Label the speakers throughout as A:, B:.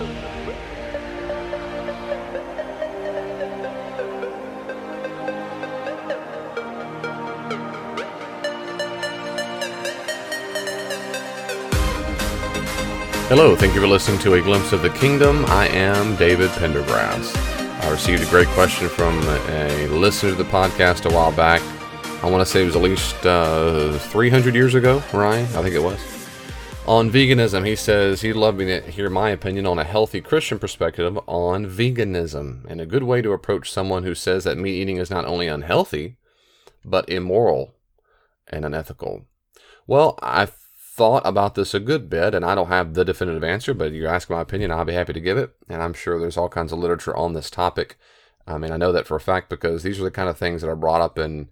A: Hello, thank you for listening to A Glimpse of the Kingdom. I am David Pendergrass. I received a great question from a listener to the podcast a while back. I want to say it was at least 300 years ago, Ryan, I think it was. On veganism, he says he'd love me to hear my opinion on a healthy Christian perspective on veganism, and a good way to approach someone who says that meat eating is not only unhealthy, but immoral and unethical. Well, I've thought about this a good bit, and I don't have the definitive answer, but you ask my opinion, I'll be happy to give it. And I'm sure there's all kinds of literature on this topic. I mean, I know that for a fact because these are the kind of things that are brought up in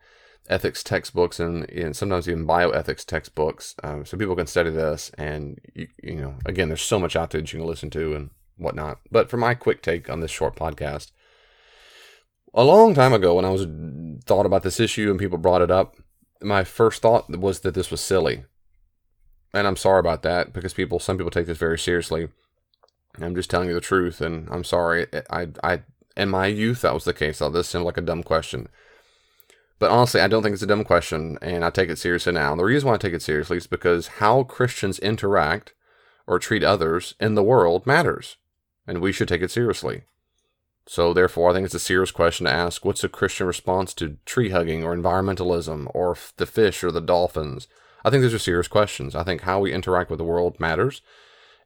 A: ethics textbooks and sometimes even bioethics textbooks. So people can study this, and you know, again, there's so much out there that you can listen to and whatnot. But for my quick take on this short podcast, a long time ago when I was thought about this issue and people brought it up, my first thought was that this was silly. And I'm sorry about that because some people take this very seriously. I'm just telling you the truth, and I'm sorry. I in my youth, that was the case. This seemed like a dumb question. But honestly, I don't think it's a dumb question, and I take it seriously now. And the reason why I take it seriously is because how Christians interact or treat others in the world matters, and we should take it seriously. So therefore, I think it's a serious question to ask, what's a Christian response to tree hugging or environmentalism or the fish or the dolphins? I think those are serious questions. I think how we interact with the world matters,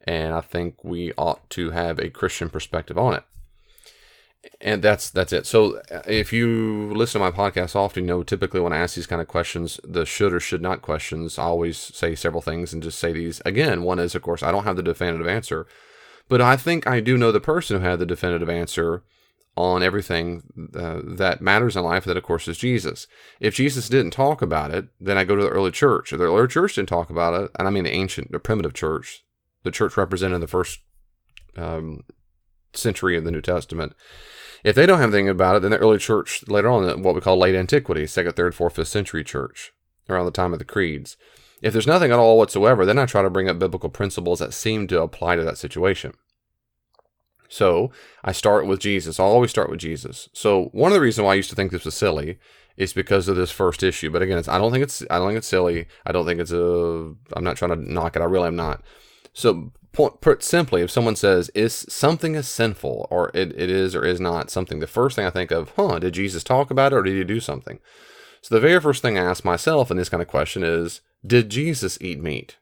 A: and I think we ought to have a Christian perspective on it. And that's it. So if you listen to my podcast often, you know, typically when I ask these kind of questions, the should or should not questions, I always say several things and just say these. Again, one is, of course, I don't have the definitive answer, but I think I do know the person who had the definitive answer on everything that matters in life, that of course is Jesus. If Jesus didn't talk about it, then I go to the early church. If the early church didn't talk about it, and I mean the primitive church, the church represented in the first century of the New Testament, if they don't have anything about it, then the early church later on, what we call late antiquity, 2nd, 3rd, 4th, 5th century church, around the time of the creeds. If there's nothing at all whatsoever, then I try to bring up biblical principles that seem to apply to that situation. So I start with Jesus. I'll always start with Jesus. So one of the reasons why I used to think this was silly is because of this first issue. But again, I don't think it's silly. I don't think I'm not trying to knock it. I really am not. So put simply, if someone says, is something is sinful, or it is or is not something, the first thing I think of, did Jesus talk about it or did he do something? So the very first thing I ask myself in this kind of question is, did Jesus eat meat?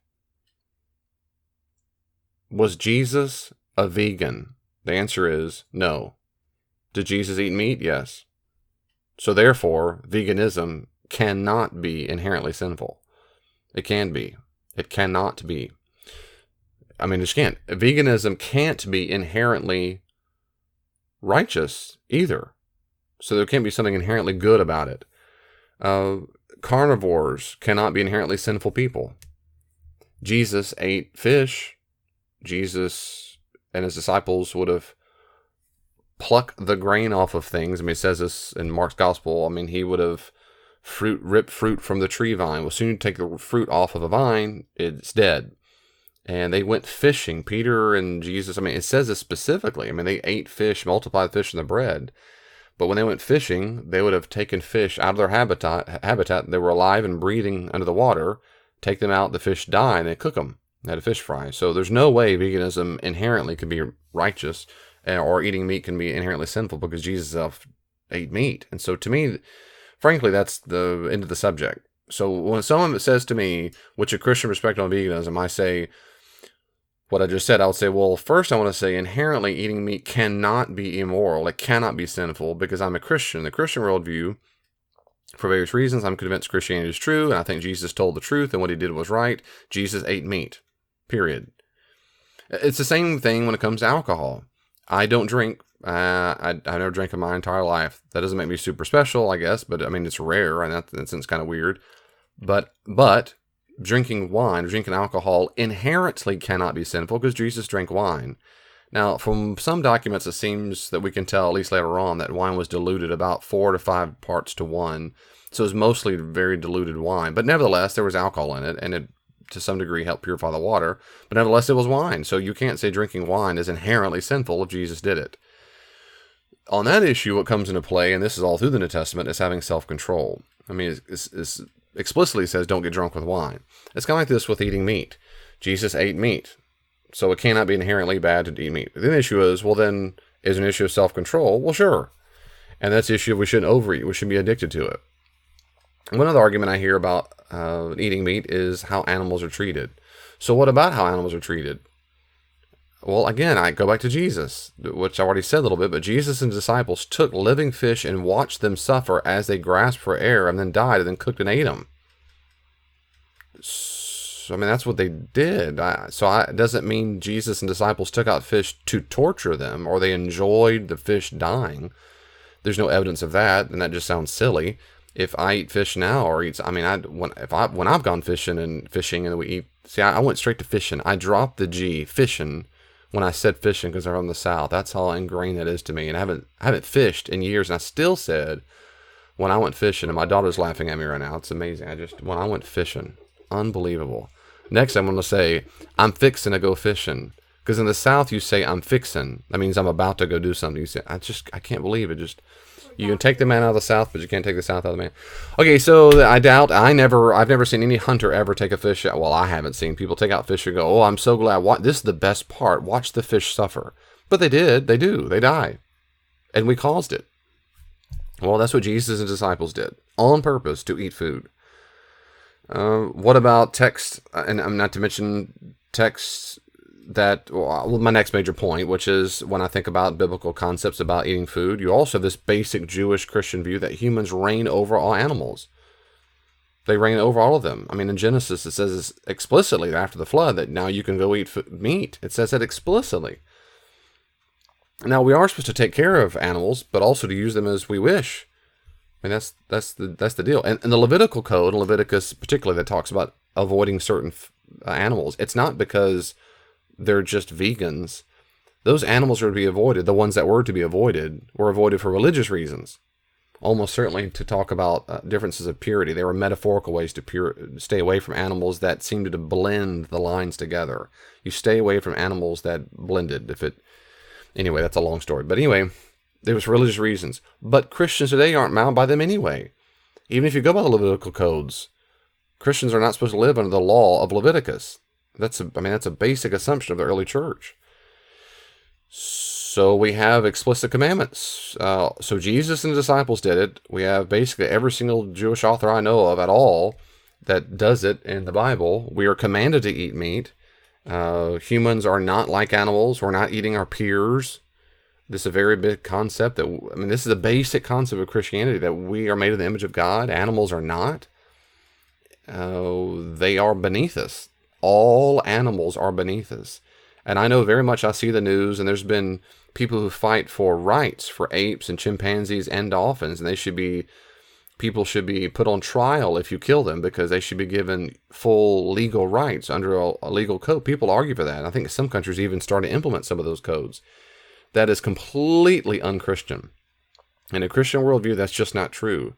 A: Was Jesus a vegan? The answer is no. Did Jesus eat meat? Yes. So therefore, veganism cannot be inherently sinful. It can be. It cannot be. I mean, it can't. Veganism can't be inherently righteous either. So there can't be something inherently good about it. Carnivores cannot be inherently sinful people. Jesus ate fish. Jesus and his disciples would have plucked the grain off of things. I mean, it says this in Mark's gospel. I mean, he would have ripped fruit from the tree vine. Well, as soon as you take the fruit off of a vine, it's dead. And they went fishing, Peter and Jesus. I mean, it says this specifically. I mean, they ate fish, multiplied fish in the bread. But when they went fishing, they would have taken fish out of their habitat. They were alive and breathing under the water. Take them out, the fish die, and they cook them. They had a fish fry. So there's no way veganism inherently can be righteous, or eating meat can be inherently sinful, because Jesus himself ate meat. And so to me, frankly, that's the end of the subject. So when someone says to me, what's your Christian perspective on veganism, I say what I just said. I would say, well, first I want to say inherently eating meat cannot be immoral. It cannot be sinful, because I'm a Christian. The Christian worldview, for various reasons, I'm convinced Christianity is true, and I think Jesus told the truth, and what he did was right. Jesus ate meat. Period. It's the same thing when it comes to alcohol. I don't drink. I never drank in my entire life. That doesn't make me super special, I guess, but I mean, it's rare, and that sense kind of weird. But drinking wine, drinking alcohol inherently cannot be sinful, because Jesus drank wine. Now, from some documents, it seems that we can tell, at least later on, that wine was diluted about 4 to 5 parts to 1. So it was mostly very diluted wine. But nevertheless, there was alcohol in it, and it to some degree help purify the water, but nevertheless it was wine. So you can't say drinking wine is inherently sinful if Jesus did it. On that issue, what comes into play, and this is all through the New Testament, is having self-control. I mean, it explicitly says don't get drunk with wine. It's kind of like this with eating meat. Jesus ate meat, so it cannot be inherently bad to eat meat. The issue is, well then, is an issue of self-control? Well, sure. And that's the issue, we shouldn't overeat. We shouldn't be addicted to it. One other argument I hear about eating meat is how animals are treated. So what about how animals are treated? Well, again, I go back to Jesus, which I already said a little bit, but Jesus and disciples took living fish and watched them suffer as they grasped for air and then died and then cooked and ate them. So, I mean, that's what they did. It doesn't mean Jesus and disciples took out fish to torture them or they enjoyed the fish dying. There's no evidence of that, and that just sounds silly. If I eat fish now, or when I've gone fishing and we eat. See, I went straight to fishing. I dropped the G, fishing, when I said fishing because I'm from the South. That's how ingrained that is to me. And I haven't fished in years, and I still said when I went fishing. And my daughter's laughing at me right now. It's amazing. When I went fishing, unbelievable. Next, I'm going to say I'm fixing to go fishing. Because in the South, you say I'm fixing. That means I'm about to go do something. You say I can't believe it. You can take the man out of the South, but you can't take the South out of the man. Okay, so I've never seen any hunter ever take a fish out. Well, I haven't seen people take out fish and go, oh, I'm so glad. This is the best part. Watch the fish suffer. But they did. They do. They die. And we caused it. Well, that's what Jesus and disciples did. On purpose to eat food. What about texts? And I'm not to mention texts my next major point, which is when I think about biblical concepts about eating food, you also have this basic Jewish Christian view that humans reign over all animals. They reign over all of them. I mean, in Genesis, it says explicitly after the flood that now you can go eat meat. It says that explicitly. Now, we are supposed to take care of animals, but also to use them as we wish. I mean, that's the deal. And the Levitical code, Leviticus particularly, that talks about avoiding certain animals, it's not because they're just vegans. Those animals are to be avoided. The ones that were to be avoided were avoided for religious reasons. Almost certainly to talk about differences of purity. They were metaphorical ways to stay away from animals that seemed to blend the lines together. You stay away from animals that blended. Anyway, that's a long story. But anyway, there was religious reasons. But Christians today aren't bound by them anyway. Even if you go by the Levitical codes, Christians are not supposed to live under the law of Leviticus. That's a basic assumption of the early church. So we have explicit commandments. So Jesus and the disciples did it. We have basically every single Jewish author I know of at all that does it in the Bible. We are commanded to eat meat. Humans are not like animals. We're not eating our peers. This is a very big concept. This is a basic concept of Christianity, that we are made in the image of God. Animals are not. They are beneath us. All animals are beneath us. And I know very much, I see the news, and there's been people who fight for rights for apes and chimpanzees and dolphins, and people should be put on trial if you kill them, because they should be given full legal rights under a legal code. People argue for that. And I think some countries even start to implement some of those codes. That is completely un-Christian. In a Christian worldview, that's just not true.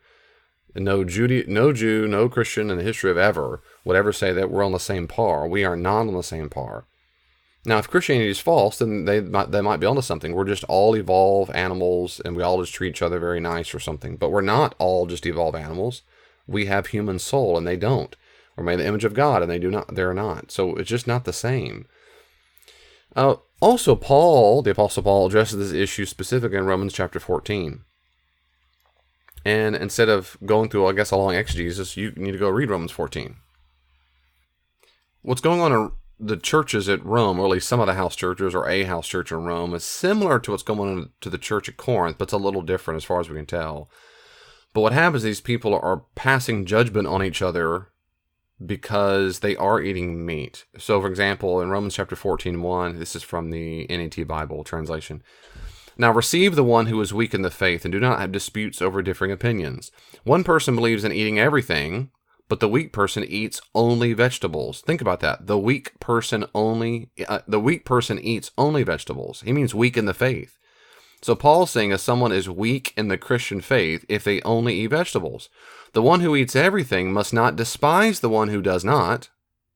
A: No Jew, no Christian in the history of ever would ever say that we're on the same par. We are not on the same par. Now, if Christianity is false, then they might be onto something. We're just all evolved animals, and we all just treat each other very nice or something. But we're not all just evolved animals. We have human soul, and they don't. We're made in the image of God, and they do not. They're not. So it's just not the same. Also, the Apostle Paul addresses this issue specifically in Romans chapter 14. And instead of going through, I guess, a long exegesis, you need to go read Romans 14. What's going on in the churches at Rome, or at least some of the house churches, or a house church in Rome, is similar to what's going on to the church at Corinth, but it's a little different as far as we can tell. But what happens, these people are passing judgment on each other because they are eating meat. So, for example, in Romans chapter 14:1, this is from the NET Bible translation. Now receive the one who is weak in the faith, and do not have disputes over differing opinions. One person believes in eating everything, but the weak person eats only vegetables. Think about that. The weak person eats only vegetables. He means weak in the faith. So Paul's saying if someone is weak in the Christian faith if they only eat vegetables. The one who eats everything must not despise the one who does not.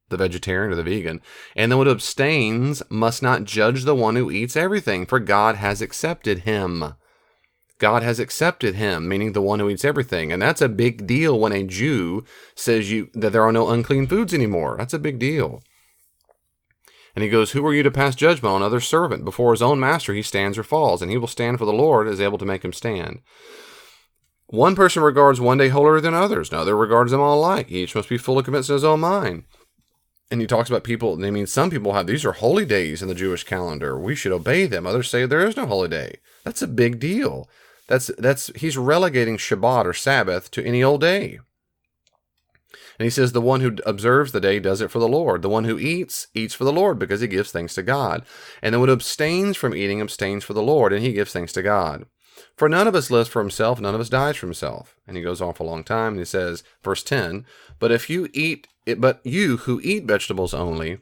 A: the vegetarian or the vegan. And the one who abstains must not judge the one who eats everything, for God has accepted him. God has accepted him, meaning the one who eats everything. And that's a big deal when a Jew says that there are no unclean foods anymore. That's a big deal. And he goes, who are you to pass judgment on another servant? Before his own master he stands or falls, and he will stand, for the Lord is able to make him stand. One person regards one day holier than others. Another regards them all alike. Each must be fully convinced in his own mind. And he talks about people, I mean, some people have, these are holy days in the Jewish calendar. We should obey them. Others say there is no holy day. That's a big deal. He's relegating Shabbat or Sabbath to any old day. And he says the one who observes the day does it for the Lord. The one who eats for the Lord, because he gives thanks to God. And the one who abstains from eating abstains for the Lord, and he gives thanks to God. For none of us lives for himself, none of us dies for himself. And he goes on for a long time, and he says, verse 10, But you who eat vegetables only,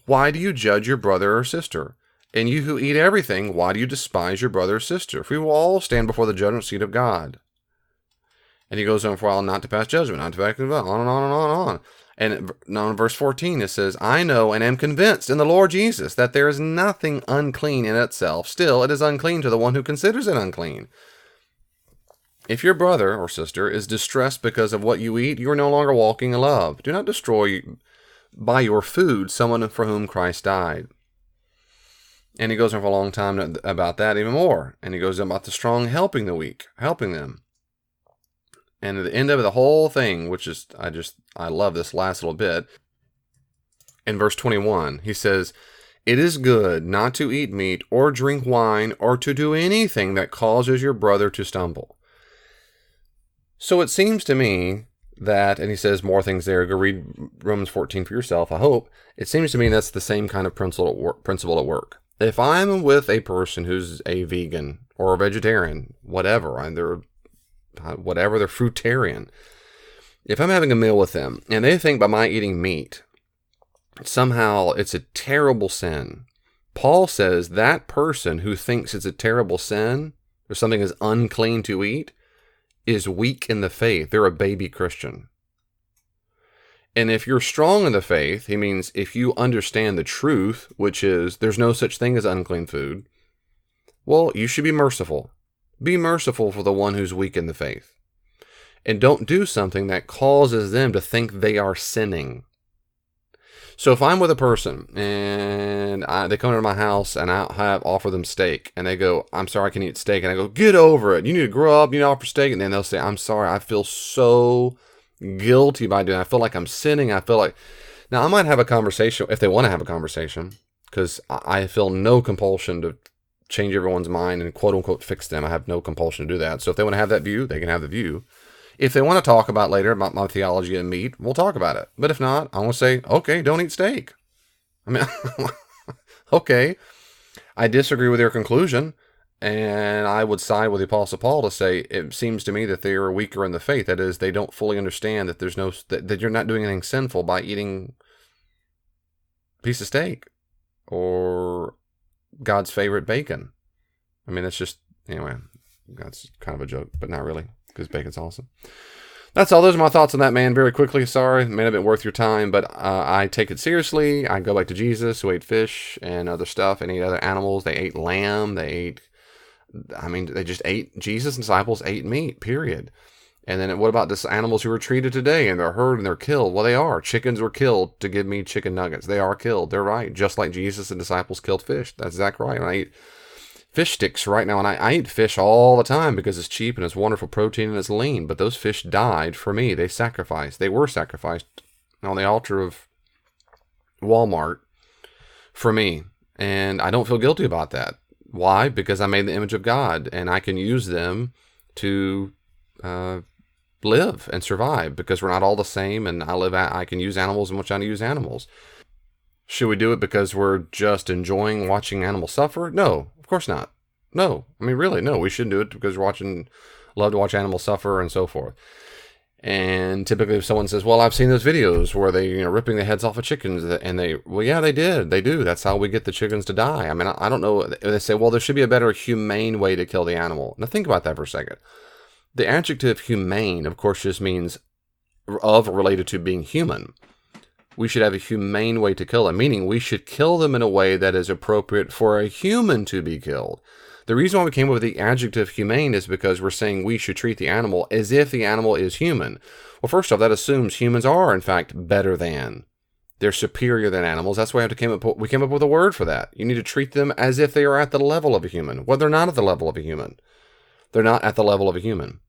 A: why do you judge your brother or sister? And you who eat everything, why do you despise your brother or sister? For we will all stand before the judgment seat of God. And he goes on for a while, not to pass judgment, not to pass judgment, on and on and on and on. And now in verse 14 it says, I know and am convinced in the Lord Jesus that there is nothing unclean in itself. Still, it is unclean to the one who considers it unclean. If your brother or sister is distressed because of what you eat, you are no longer walking in love. Do not destroy by your food someone for whom Christ died. And he goes on for a long time about that even more. And he goes on about the strong helping the weak, helping them. And at the end of the whole thing, which is, I love this last little bit. In verse 21, he says, It is good not to eat meat or drink wine or to do anything that causes your brother to stumble. So it seems to me that, and he says more things there, go read Romans 14 for yourself, I hope. It seems to me that's the same kind of principle at work. If I'm with a person who's a vegan or a vegetarian, whatever, they're fruitarian. If I'm having a meal with them and they think by my eating meat, somehow it's a terrible sin, Paul says that person who thinks it's a terrible sin or something is unclean to eat is weak in the faith. They're a baby Christian. And if you're strong in the faith, he means if you understand the truth, which is there's no such thing as unclean food, well, you should be merciful. Be merciful for the one who's weak in the faith. And don't do something that causes them to think they are sinning. So if I'm with a person and they come to my house and I offer them steak and they go, I'm sorry, I can eat steak. And I go, get over it. You need to grow up. You need to offer steak. And then they'll say, I'm sorry, I feel so guilty by doing it. I feel like I'm sinning. I feel like... Now, I might have a conversation, if they want to have a conversation, because I feel no compulsion to change everyone's mind and quote-unquote fix them. I have no compulsion to do that. So if they want to have that view, they can have the view. If they want to talk about later about my theology and meat, we'll talk about it. But if not, I want to say, okay, don't eat steak. I mean, okay, I disagree with their conclusion, and I would side with the Apostle Paul to say it seems to me that they are weaker in the faith. That is, they don't fully understand that that you're not doing anything sinful by eating a piece of steak or God's favorite bacon. I mean, it's just, anyway, that's kind of a joke, but not really, because bacon's awesome. That's all. Those are my thoughts on that, man. Very quickly, sorry, it may not have been worth your time, but I take it seriously. I go back to Jesus, who ate fish and other stuff, and ate other animals. They ate lamb. They just ate, Jesus' disciples ate meat, period. And then what about the animals who were treated today and they're hurt and they're killed? Well, they are. Chickens were killed to give me chicken nuggets. They are killed. They're right. Just like Jesus and disciples killed fish. That's exactly right. And I eat fish sticks right now, and I eat fish all the time because it's cheap and it's wonderful protein and it's lean. But those fish died for me. They were sacrificed on the altar of Walmart for me. And I don't feel guilty about that. Why? Because I made the image of God, and I can use them to live and survive, because we're not all the same, and I can use animals in which I use animals. Should we do it because we're just enjoying watching animals suffer? No, of course not. No, I mean, really, no, we shouldn't do it because we're love to watch animals suffer and so forth. And typically if someone says, well, I've seen those videos where they, ripping the heads off of chickens, and yeah, they do. That's how we get the chickens to die. I mean, I don't know. They say, well, there should be a better humane way to kill the animal. Now think about that for a second. The adjective humane, of course, just means related to being human. we should have a humane way to kill them, meaning we should kill them in a way that is appropriate for a human to be killed. The reason why we came up with the adjective humane is because we're saying we should treat the animal as if the animal is human. Well, first off, that assumes humans are, in fact, better than. They're superior than animals. That's why we came up with a word for that. You need to treat them as if they are at the level of a human. Well, they're not at the level of a human. They're not at the level of a human.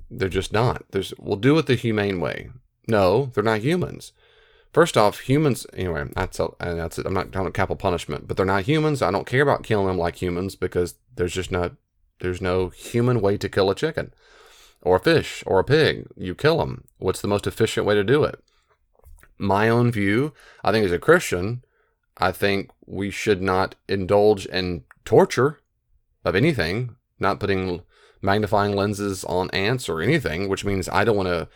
A: They're just not. We'll do it the humane way. No, they're not humans. First off, humans, anyway, that's it. I'm not talking about capital punishment, but they're not humans. I don't care about killing them like humans because there's no human way to kill a chicken or a fish or a pig. You kill them. What's the most efficient way to do it? My own view, I think as a Christian, I think we should not indulge in torture of anything, not putting magnifying lenses on ants or anything, which means I don't want to.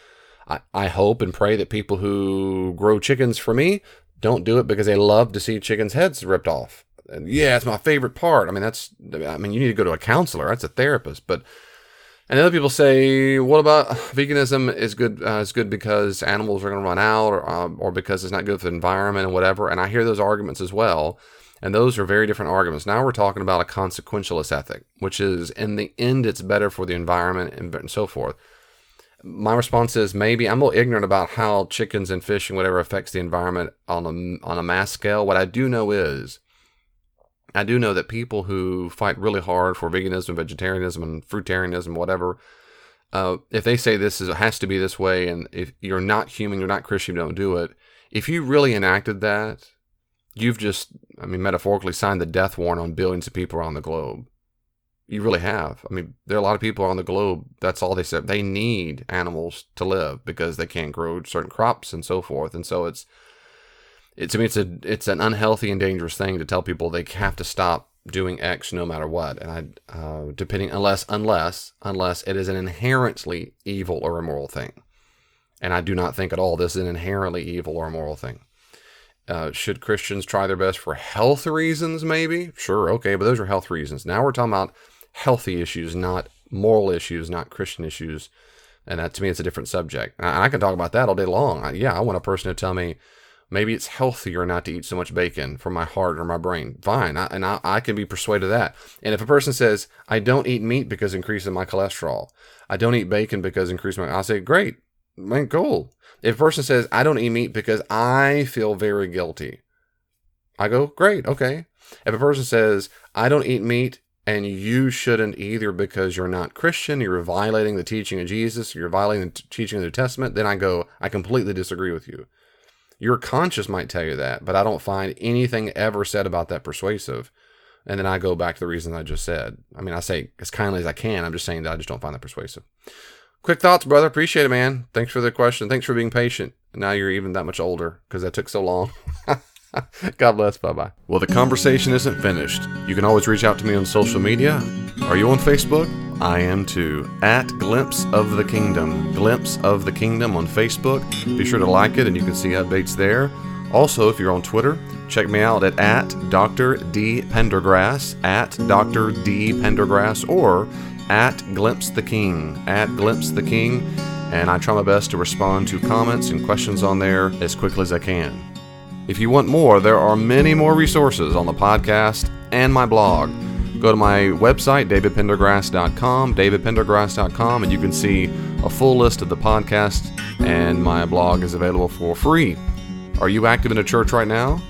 A: I hope and pray that people who grow chickens for me don't do it because they love to see chickens' heads ripped off. And yeah, it's my favorite part. You need to go to a counselor. That's a therapist. And other people say, what about veganism is good because animals are going to run out or because it's not good for the environment and whatever. And I hear those arguments as well. And those are very different arguments. Now we're talking about a consequentialist ethic, which is in the end, it's better for the environment and so forth. My response is maybe I'm a little ignorant about how chickens and fish and whatever affects the environment on a mass scale. What I do know is, I do know that people who fight really hard for veganism, vegetarianism, and fruitarianism, whatever, if they say has to be this way, and if you're not human, you're not Christian, you don't do it. If you really enacted that, you've just, metaphorically signed the death warrant on billions of people around the globe. You really have. There are a lot of people on the globe, that's all they said. They need animals to live because they can't grow certain crops and so forth. And so it's an unhealthy and dangerous thing to tell people they have to stop doing X no matter what. And unless it is an inherently evil or immoral thing. And I do not think at all this is an inherently evil or immoral thing. Should Christians try their best for health reasons? Maybe. Sure. Okay. But those are health reasons. Now we're talking about healthy issues, not moral issues, not Christian issues. And that, to me, it's a different subject. I can talk about that all day long. I want a person to tell me maybe it's healthier not to eat so much bacon for my heart or my brain. Fine. I can be persuaded of that. And if a person says, I don't eat meat because it increases my cholesterol, I don't eat bacon because it increases I'll say, great. Cool. If a person says, I don't eat meat because I feel very guilty, I go, great, okay. If a person says, I don't eat meat and you shouldn't either because you're not Christian, you're violating the teaching of Jesus, you're violating the teaching of the New Testament, then I go, I completely disagree with you. Your conscience might tell you that, but I don't find anything ever said about that persuasive. And then I go back to the reason I just said. I say as kindly as I can. I'm just saying that I just don't find that persuasive. Quick thoughts, brother. Appreciate it, man. Thanks for the question. Thanks for being patient. Now you're even that much older because that took so long. God bless. Bye-bye. Well, the conversation isn't finished. You can always reach out to me on social media. Are you on Facebook? I am too. At Glimpse of the Kingdom. Glimpse of the Kingdom on Facebook. Be sure to like it and you can see updates there. Also, if you're on Twitter, check me out at Dr. D. Pendergrass, at Dr. D. Pendergrass, or at Glimpse the King, at Glimpse the King, and I try my best to respond to comments and questions on there as quickly as I can. If you want more, there are many more resources on the podcast and my blog. Go to my website, davidpendergrass.com, and you can see a full list of the podcast, and my blog is available for free. Are you active in a church right now?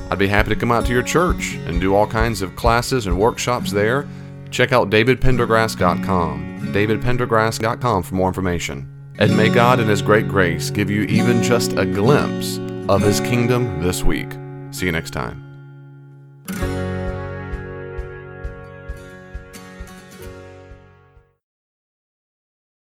A: I'd be happy to come out to your church and do all kinds of classes and workshops there. Check out davidpendergrass.com, davidpendergrass.com for more information. And may God in His great grace give you even just a glimpse of His kingdom this week. See you next time.